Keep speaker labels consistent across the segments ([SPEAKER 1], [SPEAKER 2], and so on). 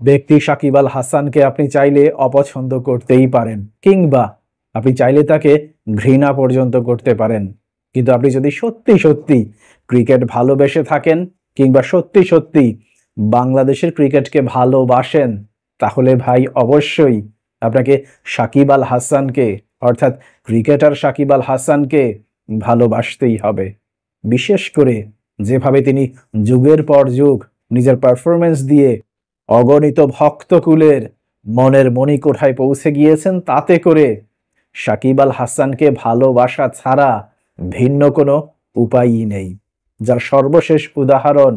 [SPEAKER 1] ব্যক্তি সাকিব আল হাসানকে আপনি চাইলে অপছন্দ করতেই পারেন, কিংবা আপনি চাইলে তাকে ঘৃণা পর্যন্ত করতে পারেন, কিন্তু আপনি যদি সত্যি সত্যি ক্রিকেট ভালোবেসে থাকেন কিংবা সত্যি সত্যি বাংলাদেশের ক্রিকেটকে ভালোবাসেন, তাহলে ভাই অবশ্যই আপনাকে সাকিব আল হাসানকে, অর্থাৎ ক্রিকেটার সাকিব আল হাসানকে ভালোবাসতেই হবে। বিশেষ করে যেভাবে তিনি যুগের পর যুগ নিজের পারফরমেন্স দিয়ে অগণিত ভক্তকুলের মনের মণিকোঠায় পৌঁছে গিয়েছেন, তাতে করে সাকিব আল হাসানকে ভালোবাসা ছাড়া ভিন্ন কোনো উপায়ই নেই। যার সর্বশেষ উদাহরণ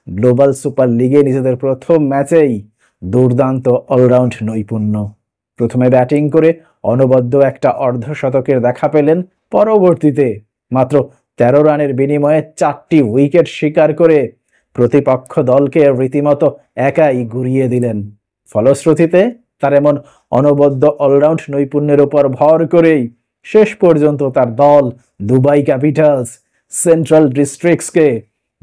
[SPEAKER 1] গ্লোবাল সুপার লিগে নিজেদের প্রথম ম্যাচেই দুর্দান্ত অলরাউন্ড নৈপুণ্য। প্রথমে ব্যাটিং করে অনবদ্য একটা অর্ধশতকের দেখা পেলেন, পরবর্তীতে মাত্র 13 রানের বিনিময়ে 4টি উইকেট শিকার করে প্রতিপক্ষ দলকে রীতিমতো একাই গুড়িয়ে দিলেন। ফলশ্রুতিতে তার এমন অনবদ্য অলরাউন্ড নৈপুণ্যের উপর ভর করেই শেষ পর্যন্ত তার দল দুবাই ক্যাপিটালস সেন্ট্রাল ডিস্ট্রিক্টসকে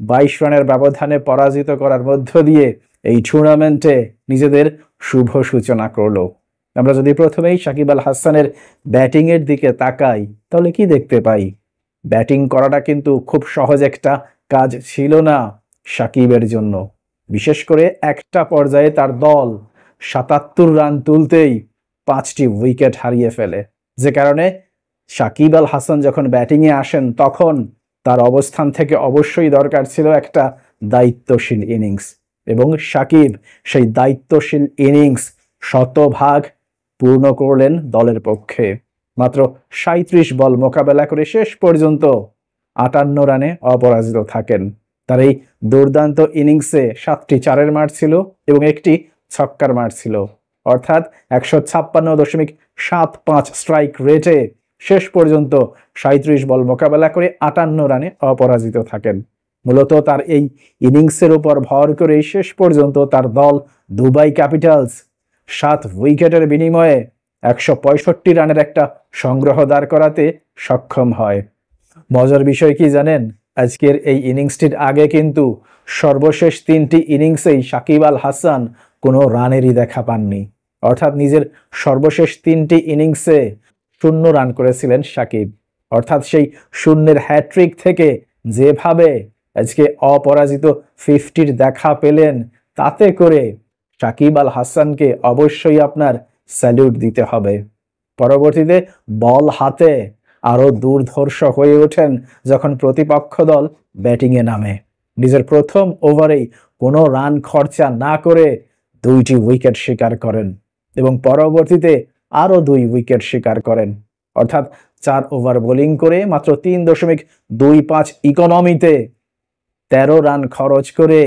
[SPEAKER 1] 22 রানের ব্যবধানে পরাজিত করার মধ্য দিয়ে এই টুর্নামেন্টে নিজেদের শুভ সূচনা করলো। আমরা যদি প্রথমেই সাকিব আল হাসানের ব্যাটিংয়ের দিকে তাকাই, তাহলে কি দেখতে পাই? ব্যাটিং করাটা কিন্তু খুব সহজ একটা কাজ ছিল না সাকিবের জন্য। বিশেষ করে একটা পর্যায়ে তার দল 77 রান তুলতেই 5টি উইকেট হারিয়ে ফেলে, যে কারণে সাকিব আল হাসান যখন ব্যাটিংয়ে আসেন তখন তার অবস্থান থেকে অবশ্যই দরকার ছিল একটা দায়িত্বশীল ইনিংস, এবং সাকিব সেই দায়িত্বশীল ইনিংস শতভাগ পূর্ণ করলেন দলের পক্ষে। মাত্র 37 বল মোকাবেলা করে শেষ পর্যন্ত 58 রানে অপরাজিত থাকেন। তার এই দুর্দান্ত ইনিংসে 7টি চারের মার ছিল এবং একটি ছক্কার মার ছিল, অর্থাৎ 156.75 স্ট্রাইক রেটে শেষ পর্যন্ত 37 বল মোকাবেলা করে 58 রানে অপরাজিত থাকেন। মূলত তার এই ইনিংসের উপর ভর করে শেষ পর্যন্ত তার দল দুবাই ক্যাপিটালস 7 উইকেটের বিনিময়ে 165 রানের একটা সংগ্রহ দাঁড় করাতে সক্ষম হয়। মজার বিষয় কি জানেন? আজকের এই ইনিংসটির আগে কিন্তু সর্বশেষ 3টি ইনিংসেই সাকিব আল হাসান কোনো রানেরই দেখা পাননি, অর্থাৎ নিজের সর্বশেষ 3টি ইনিংসে 0 রান করেছিলেন সাকিব। অর্থাৎ সেই শূন্যের হ্যাট্রিক থেকে যেভাবে আজকে অপরাজিত 50-র দেখা পেলেন, তাতে করে সাকিব আল হাসানকে অবশ্যই আপনার স্যালুট দিতে হবে। পরবর্তীতে বল হাতে আরো দুর্ধর্ষ হয়ে ওঠেন যখন প্রতিপক্ষ দল ব্যাটিংয়ে নামে। নিজের প্রথম ওভারেই কোনো রান খরচা না করে 2টি উইকেট শিকার করেন এবং পরবর্তীতে আরো 2 উইকেট শিকার করেন, অর্থাৎ 4 ওভার বোলিং করে মাত্র 3.25 ইকোনমিতে 13 রান খরচ করে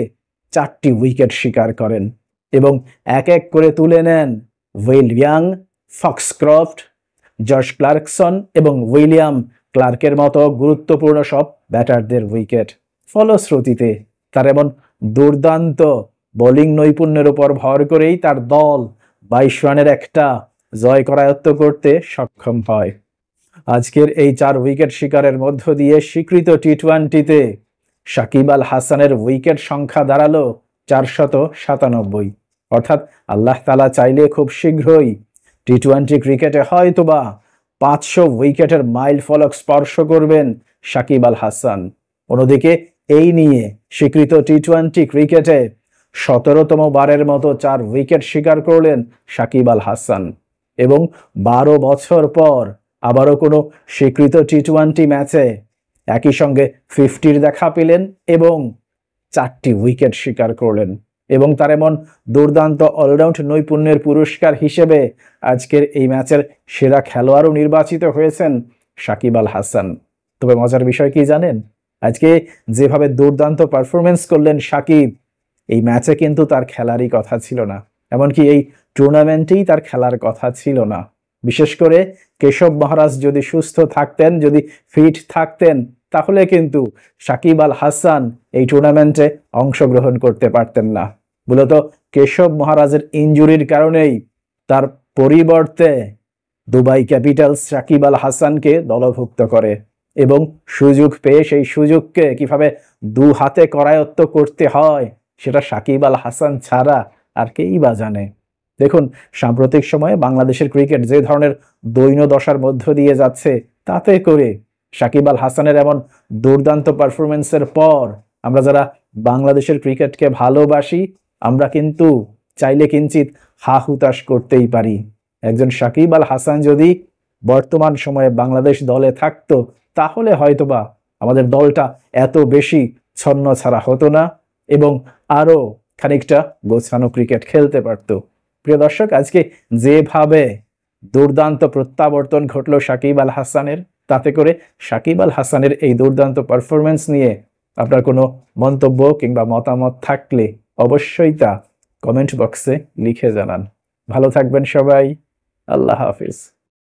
[SPEAKER 1] 4টি উইকেট শিকার করেন এবং এক এক করে তুলে নেন will young, Foxcroft, George Clarkson এবং উইলিয়াম ক্লার্কের মতো গুরুত্বপূর্ণ সব ব্যাটারদের উইকেট। ফলশ্রুতিতে তার এমন দুর্দান্ত বোলিং নৈপুণ্যের উপর ভর করেই তার দল 22 রানের একটা জয় করায়ত্ত করতে সক্ষম হয়। আজকের এই 4 উইকেট শিকারের মধ্য দিয়ে স্বীকৃত টি-20তে সাকিব আল হাসানের উইকেট সংখ্যা দাঁড়ালো 497, অর্থাৎ আল্লাহ তাআলা চাইলে খুব শীঘ্রই টি-20 ক্রিকেটে হয়তোবা 500 উইকেটের মাইল ফলক স্পর্শ করবেন সাকিব আল হাসান। অন্যদিকে এই নিয়ে স্বীকৃত টি-20 ক্রিকেটে 17তম বারের মতো 4 উইকেট শিকার করলেন সাকিব আল হাসান এবং 12 বছর পর আবারও কোনো স্বীকৃত টি-20 ম্যাচে একই সঙ্গে 50-র দেখা পেলেন এবং 4টি উইকেট শিকার করলেন এবং তার এমন দুর্দান্ত অলরাউন্ড নৈপুণ্যের পুরস্কার হিসেবে আজকের এই ম্যাচের সেরা খেলোয়াড়ও নির্বাচিত হয়েছেন সাকিব আল হাসান। তবে মজার বিষয় কি জানেন? আজকে যেভাবে দুর্দান্ত পারফরমেন্স করলেন সাকিব, এই ম্যাচে কিন্তু তার খেলারই কথা ছিল না, এমনকি এই টুর্নামেন্টেই তার খেলার কথা ছিল না। বিশেষ করে কেশব মহারাজ যদি সুস্থ থাকতেন, যদি ফিট থাকতেন, তাহলে কিন্তু সাকিব আল হাসান এই টুর্নামেন্টে অংশগ্রহণ করতে পারতেন না। মূলত কেশব মহারাজের ইনজুরির কারণেই তার পরিবর্তে দুবাই ক্যাপিটালস সাকিব আল হাসানকে দলভুক্ত করে এবং সুযোগ পেয়ে সেই সুযোগকে কিভাবে 2 হাতে করায়ত্ত করতে হয় সেটা সাকিব আল হাসান ছাড়া আর কেই বা জানে। দেখুন, সাম্প্রতিক সময়ে বাংলাদেশের ক্রিকেট যে ধরনের দৈন্যদশার মধ্য দিয়ে যাচ্ছে, তাতে করে সাকিব আল হাসানের এমন দুর্দান্ত পারফরমেন্সের পর আমরা যারা বাংলাদেশের ক্রিকেটকে ভালোবাসি, আমরা কিন্তু চাইলে কিঞ্চিত হা হুতাশ করতেই পারি। একজন সাকিব আল হাসান যদি বর্তমান সময়ে বাংলাদেশ দলে থাকতো, তাহলে হয়তোবা আমাদের দলটা এত বেশি ছন্নছাড়া হতো না এবং আরো খানিকটা গোছানো ক্রিকেট খেলতে পারতো। প্রিয় দর্শক, আজকে যেভাবে দুর্দান্ত প্রত্যাবর্তন ঘটলো সাকিব আল হাসানের, তাতে করে সাকিব আল হাসানের এই দুর্দান্ত পারফরমেন্স নিয়ে আপনার কোনো মন্তব্য কিংবা মতামত থাকলে অবশ্যই তা কমেন্ট বক্সে লিখে জানান। ভালো থাকবেন সবাই। আল্লাহ হাফিজ।